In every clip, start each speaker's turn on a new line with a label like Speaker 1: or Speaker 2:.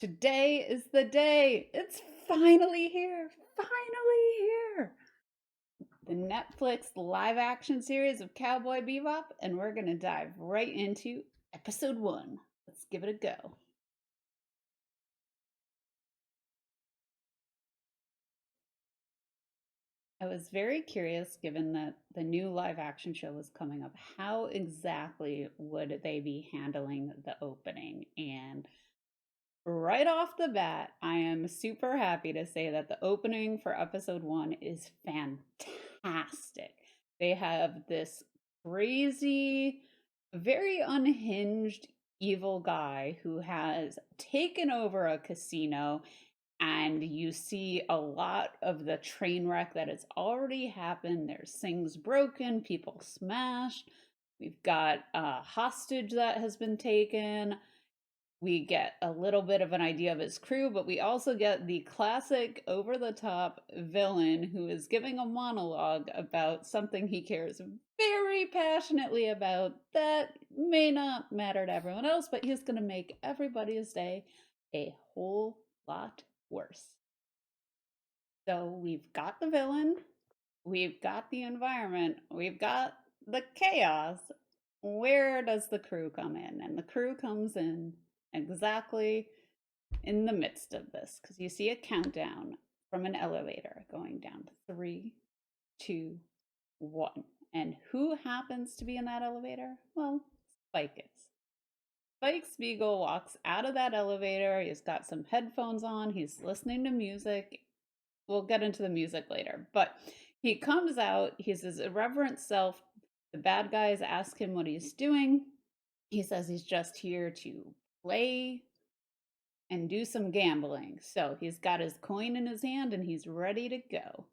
Speaker 1: Today is the day. It's finally here. Finally here. The Netflix live action series of Cowboy Bebop, and we're going to dive right into episode 1. Let's give it a go. I was very curious, given that the new live action show was coming up, how exactly would they be handling the opening? And right off the bat, I am super happy to say that the opening for episode 1 is fantastic. They have this crazy, very unhinged evil guy who has taken over a casino, and you see a lot of the train wreck that has already happened. There's things broken, people smashed. We've got a hostage that has been taken. We get a little bit of an idea of his crew, but we also get the classic over the top villain who is giving a monologue about something he cares very passionately about that may not matter to everyone else, but he's going to make everybody's day a whole lot worse. So we've got the villain, we've got the environment, we've got the chaos. Where does the crew come in? And the crew comes in exactly in the midst of this, because you see a countdown from an elevator going down. 3, 2, 1. And who happens to be in that elevator? Well, Spike is. Spike Spiegel walks out of that elevator. He's got some headphones on. He's listening to music. We'll get into the music later. But he comes out. He's his irreverent self. The bad guys ask him what he's doing. He says he's just here to play and do some gambling. So he's got his coin in his hand and he's ready to go.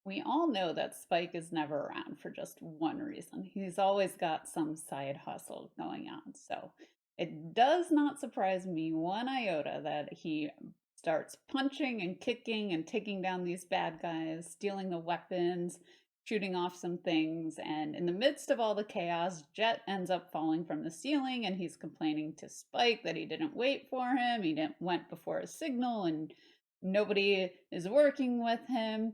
Speaker 1: We all know that Spike is never around for just one reason. He's always got some side hustle going on. So it does not surprise me one iota that he starts punching and kicking and taking down these bad guys, stealing the weapons, shooting off some things. And in the midst of all the chaos, Jet ends up falling from the ceiling and he's complaining to Spike that he didn't wait for him. He didn't went before a signal and nobody is working with him.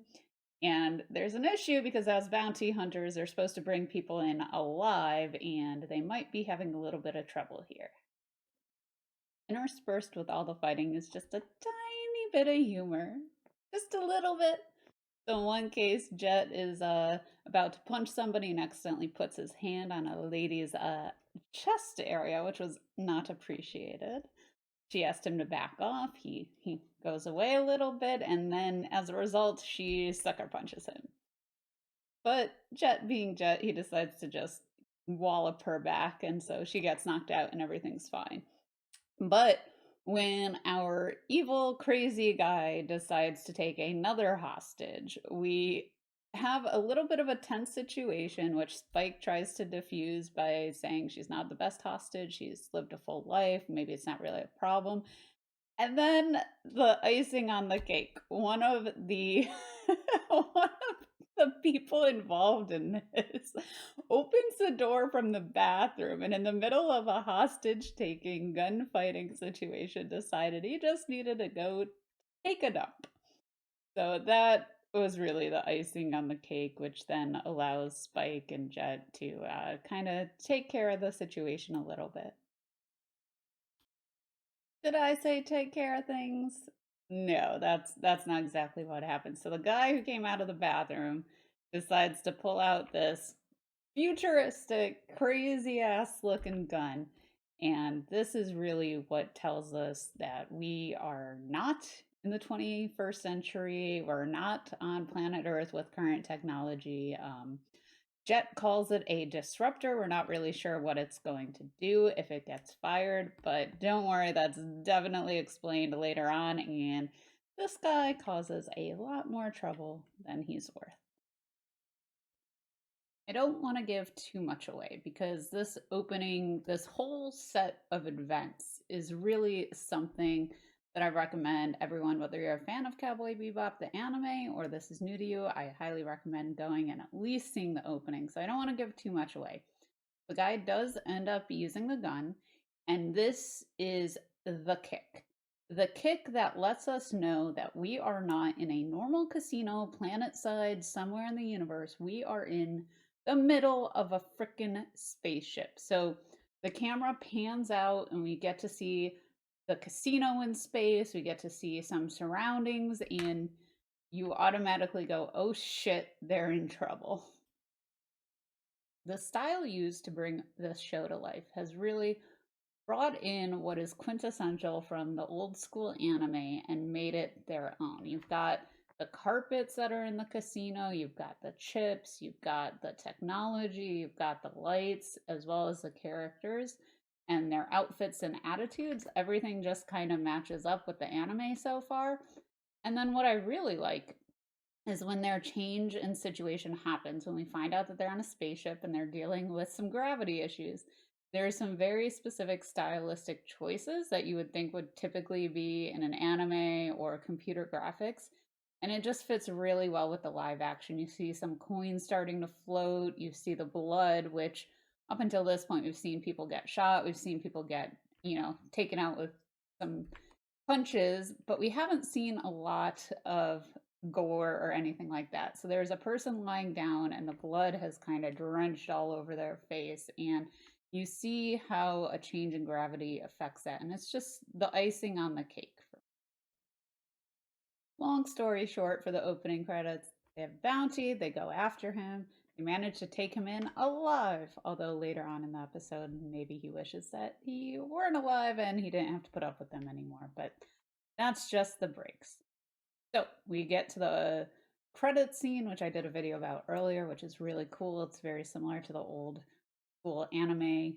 Speaker 1: And there's an issue because as bounty hunters, they're supposed to bring people in alive, and they might be having a little bit of trouble here. Interspersed with all the fighting is just a tiny bit of humor. Just a little bit. So in one case, Jet is about to punch somebody and accidentally puts his hand on a lady's chest area, which was not appreciated. She asked him to back off. He goes away a little bit, and then as a result, she sucker punches him. But Jet being Jet, he decides to just wallop her back, and so she gets knocked out and everything's fine. But when our evil, crazy guy decides to take another hostage, we have a little bit of a tense situation, which Spike tries to diffuse by saying she's not the best hostage, she's lived a full life, maybe it's not really a problem. And then the icing on the cake, one of the one of the people involved in this opens the door from the bathroom and in the middle of a hostage taking gunfighting situation decided he just needed to go take a dump. So that was really the icing on the cake, which then allows Spike and Jet to kind of take care of the situation a little bit. Did I say take care of things? No, that's not exactly what happened. So the guy who came out of the bathroom decides to pull out this futuristic, crazy ass looking gun. And this is really what tells us that we are not in the 21st century. We're not on planet Earth with current technology. Jet calls it a disruptor. We're not really sure what it's going to do if it gets fired, but don't worry, that's definitely explained later on. And this guy causes a lot more trouble than he's worth. I don't want to give too much away because this opening, this whole set of events is really something that I recommend everyone, whether you're a fan of Cowboy Bebop, the anime, or this is new to you, I highly recommend going and at least seeing the opening. So I don't want to give too much away. The guy does end up using the gun, And this is the kick. The kick that lets us know that we are not in a normal casino planet side somewhere in the universe. We are in the middle of a freaking spaceship. So the camera pans out and we get to see the casino in space. We get to see some surroundings, and you automatically go, oh shit, they're in trouble. The style used to bring this show to life has really brought in what is quintessential from the old school anime and made it their own. You've got the carpets that are in the casino, you've got the chips, you've got the technology, you've got the lights, as well as the characters and their outfits and attitudes. Everything just kind of matches up with the anime so far. And then what I really like is when their change in situation happens, when we find out that they're on a spaceship and they're dealing with some gravity issues. There are some very specific stylistic choices that you would think would typically be in an anime or computer graphics. And it just fits really well with the live action. You see some coins starting to float, you see the blood, which up until this point, we've seen people get shot, we've seen people get, taken out with some punches, but we haven't seen a lot of gore or anything like that. So there's a person lying down and the blood has kind of drenched all over their face, and you see how a change in gravity affects that, and it's just the icing on the cake. Long story short, for the opening credits, they have Bounty, they go after him, they manage to take him in alive, although later on in the episode, maybe he wishes that he weren't alive and he didn't have to put up with them anymore, but that's just the breaks. So we get to the credit scene, which I did a video about earlier, which is really cool. It's very similar to the old school anime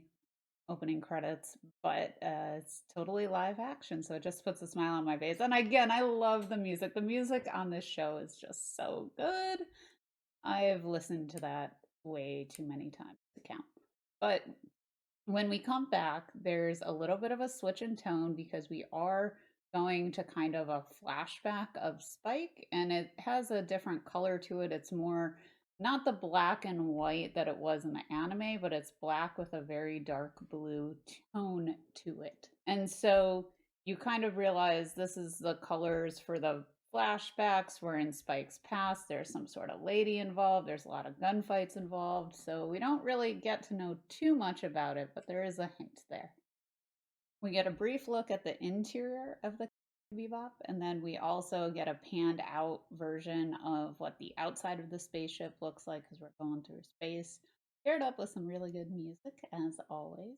Speaker 1: opening credits, but it's totally live action. So it just puts a smile on my face. And again, I love the music. The music on this show is just so good. I've listened to that way too many times to count. But when we come back, there's a little bit of a switch in tone because we are going to kind of a flashback of Spike, and it has a different color to it. It's more not the black and white that it was in the anime, but it's black with a very dark blue tone to it. And so you kind of realize this is the colors for the flashbacks where in Spike's past there's some sort of lady involved, there's a lot of gunfights involved, so we don't really get to know too much about it, but there is a hint there. We get a brief look at the interior of the Bebop, and then we also get a panned out version of what the outside of the spaceship looks like because we're going through space, paired up with some really good music as always.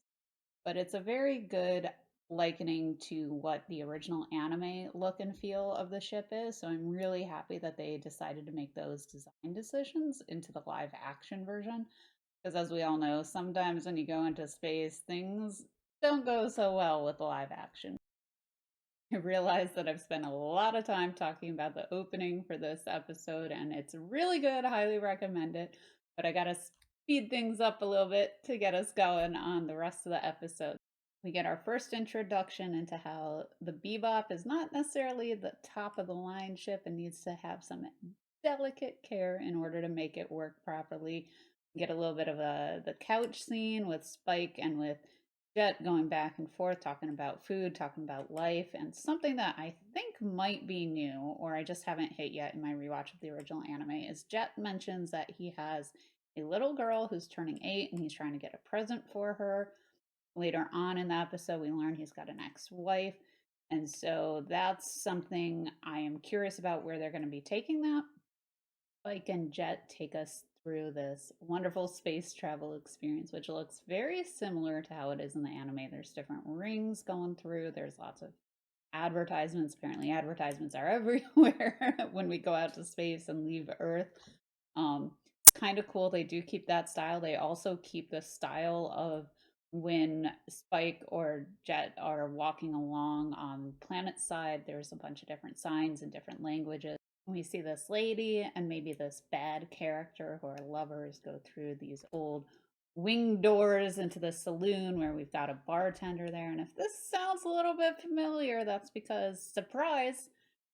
Speaker 1: But it's a very good likening to what the original anime look and feel of the ship is. So I'm really happy that they decided to make those design decisions into the live action version. Because as we all know, sometimes when you go into space, things don't go so well with live action. I realize that I've spent a lot of time talking about the opening for this episode, and it's really good. I highly recommend it. But I gotta speed things up a little bit to get us going on the rest of the episode. We get our first introduction into how the Bebop is not necessarily the top of the line ship and needs to have some delicate care in order to make it work properly. We get a little bit of the couch scene with Spike and with Jet going back and forth, talking about food, talking about life, and something that I think might be new, or I just haven't hit yet in my rewatch of the original anime, is Jet mentions that he has a little girl who's turning 8 and he's trying to get a present for her. Later on in the episode, we learn he's got an ex-wife. And so that's something I am curious about where they're going to be taking that. Spike and Jet take us through this wonderful space travel experience, which looks very similar to how it is in the anime. There's different rings going through, there's lots of advertisements. Apparently, advertisements are everywhere when we go out to space and leave Earth. It's kind of cool. They do keep that style. They also keep the style of when Spike or Jet are walking along on planet side. There's a bunch of different signs in different languages. We see this lady and maybe this bad character who are lovers go through these old wing doors into the saloon where we've got a bartender there. And if this sounds a little bit familiar, that's because, surprise,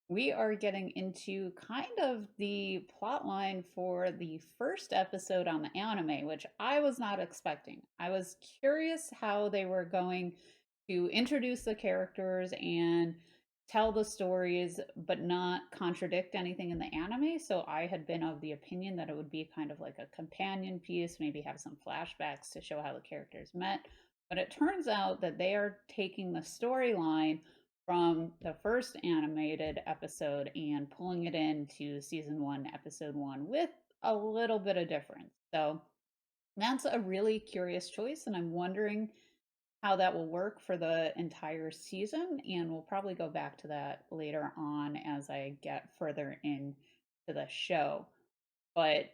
Speaker 1: we are getting into kind of the plot line for the first episode on the anime, which I was not expecting. I was curious how they were going to introduce the characters and tell the stories, but not contradict anything in the anime. So I had been of the opinion that it would be kind of like a companion piece, maybe have some flashbacks to show how the characters met. But it turns out that they are taking the storyline from the first animated episode and pulling it into season one, episode one, with a little bit of difference. So that's a really curious choice, and I'm wondering how that will work for the entire season. And we'll probably go back to that later on as I get further into the show. But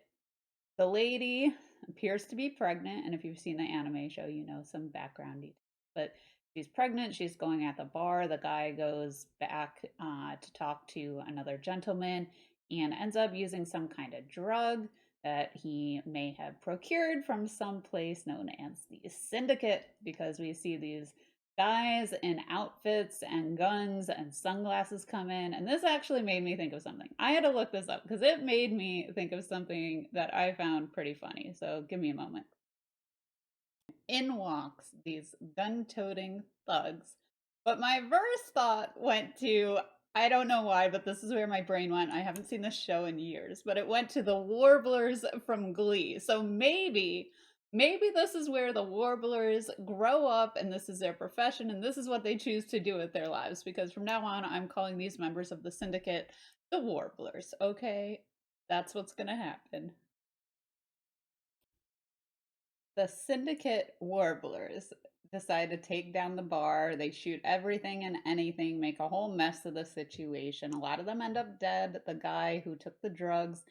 Speaker 1: the lady appears to be pregnant, and if you've seen the anime show, you know some background details. But she's pregnant, she's going at the bar. The guy goes back to talk to another gentleman and ends up using some kind of drug that he may have procured from some place known as the Syndicate, because we see these guys in outfits and guns and sunglasses come in. And this actually made me think of something. I had to look this up because it made me think of something that I found pretty funny. So give me a moment. In walks these gun toting thugs. But my first thought went to, I don't know why, but this is where my brain went. I haven't seen this show in years, but it went to the Warblers from Glee. So maybe this is where the Warblers grow up and this is their profession and this is what they choose to do with their lives, because from now on I'm calling these members of the Syndicate the Warblers. Okay, that's what's gonna happen. The Syndicate Warblers decide to take down the bar. They shoot everything and anything, make a whole mess of the situation. A lot of them end up dead. The guy who took the drugs,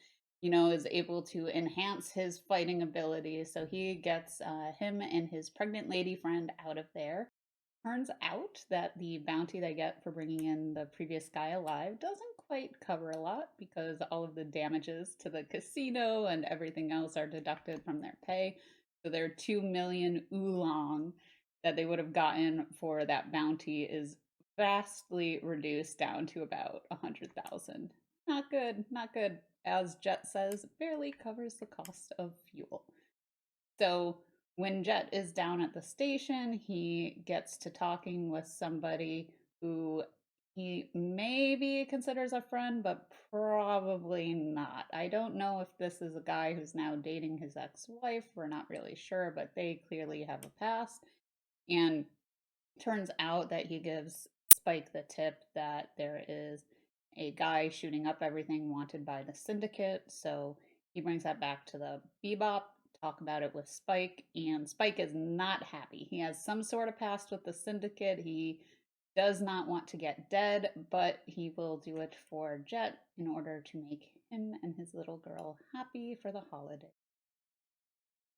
Speaker 1: is able to enhance his fighting abilities. So he gets him and his pregnant lady friend out of there. Turns out that the bounty they get for bringing in the previous guy alive doesn't quite cover a lot, because all of the damages to the casino and everything else are deducted from their pay. So their 2 million oolong that they would have gotten for that bounty is vastly reduced down to about 100,000. Not good, not good. As Jet says, barely covers the cost of fuel. So when Jet is down at the station, he gets to talking with somebody who he maybe considers a friend, but probably not. I don't know if this is a guy who's now dating his ex wife. We're not really sure, but they clearly have a past. And turns out that he gives Spike the tip that there is a guy shooting up everything wanted by the Syndicate. So he brings that back to the Bebop, talk about it with Spike, and Spike is not happy. He has some sort of past with the Syndicate. He does not want to get dead, but he will do it for Jet in order to make him and his little girl happy for the holiday.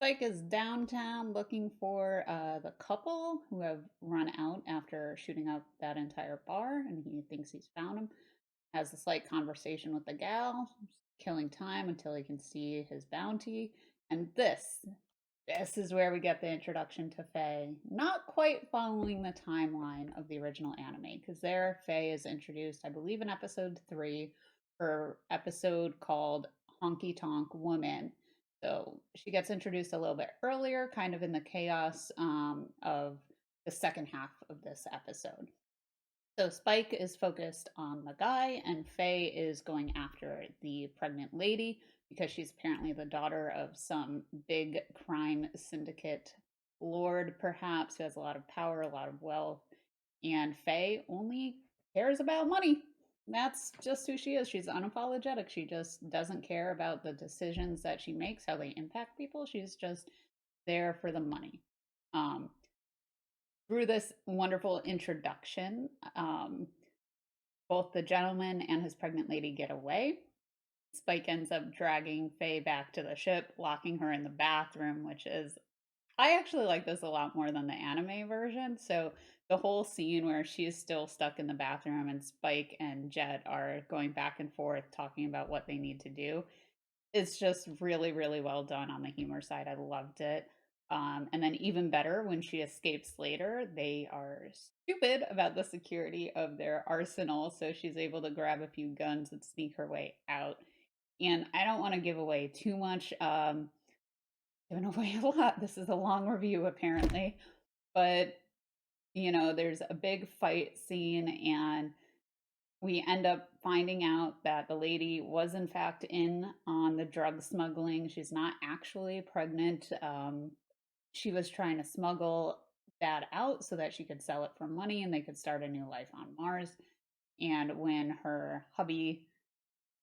Speaker 1: Spike is downtown looking for the couple who have run out after shooting up that entire bar, and he thinks he's found them. Has a slight conversation with the gal, killing time until he can see his bounty. And this is where we get the introduction to Faye. Not quite following the timeline of the original anime, because there Faye is introduced, I believe, in episode 3, her episode called Honky Tonk Woman. So she gets introduced a little bit earlier, kind of in the chaos of the second half of this episode. So Spike is focused on the guy, and Faye is going after the pregnant lady because she's apparently the daughter of some big crime syndicate lord, perhaps, who has a lot of power, a lot of wealth. And Faye only cares about money. That's just who she is. She's unapologetic. She just doesn't care about the decisions that she makes, how they impact people. She's just there for the money. Um, Through this wonderful introduction, both the gentleman and his pregnant lady get away. Spike ends up dragging Faye back to the ship, locking her in the bathroom, which is, I actually like this a lot more than the anime version. So the whole scene where she's still stuck in the bathroom and Spike and Jet are going back and forth talking about what they need to do, it's just really, really well done on the humor side. I loved it. And then even better, when she escapes later, they are stupid about the security of their arsenal. So she's able to grab a few guns and sneak her way out. And I don't want to give away too much. Giving away a lot. This is a long review, apparently. But there's a big fight scene, and we end up finding out that the lady was in fact in on the drug smuggling. She's not actually pregnant. She was trying to smuggle that out so that she could sell it for money and they could start a new life on Mars. And when her hubby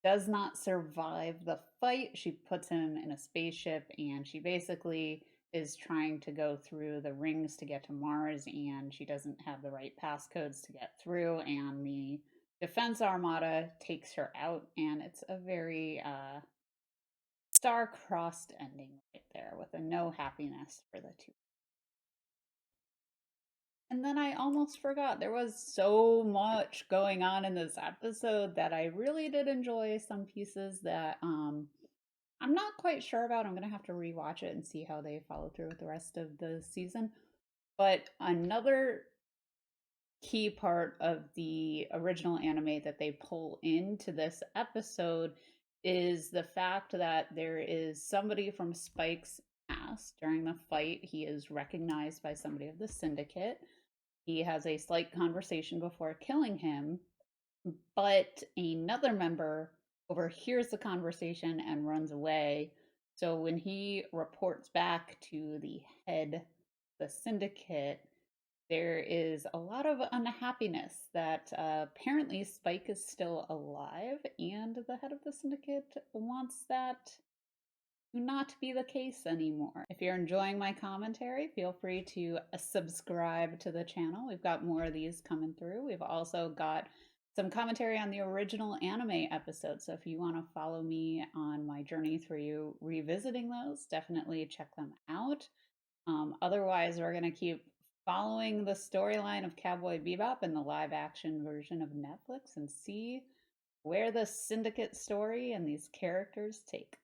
Speaker 1: does not survive the fight, she puts him in a spaceship and she basically is trying to go through the rings to get to Mars, and she doesn't have the right passcodes to get through, and the Defense Armada takes her out, and it's a very star-crossed ending right there with a no happiness for the two. And then I almost forgot. There was so much going on in this episode that I really did enjoy some pieces that I'm not quite sure about. I'm going to have to rewatch it and see how they follow through with the rest of the season. But another key part of the original anime that they pull into this episode is the fact that there is somebody from Spike's past. During the fight, he is recognized by somebody of the syndicate. He has a slight conversation before killing him, but another member overhears the conversation and runs away. So when he reports back to the head, the syndicate, there is a lot of unhappiness that apparently Spike is still alive, and the head of the syndicate wants that to not be the case anymore. If you're enjoying my commentary, feel free to subscribe to the channel. We've got more of these coming through. We've also got some commentary on the original anime episodes. So if you want to follow me on my journey through revisiting those, definitely check them out. Otherwise, we're going to keep following the storyline of Cowboy Bebop in the live action version of Netflix and see where the syndicate story and these characters take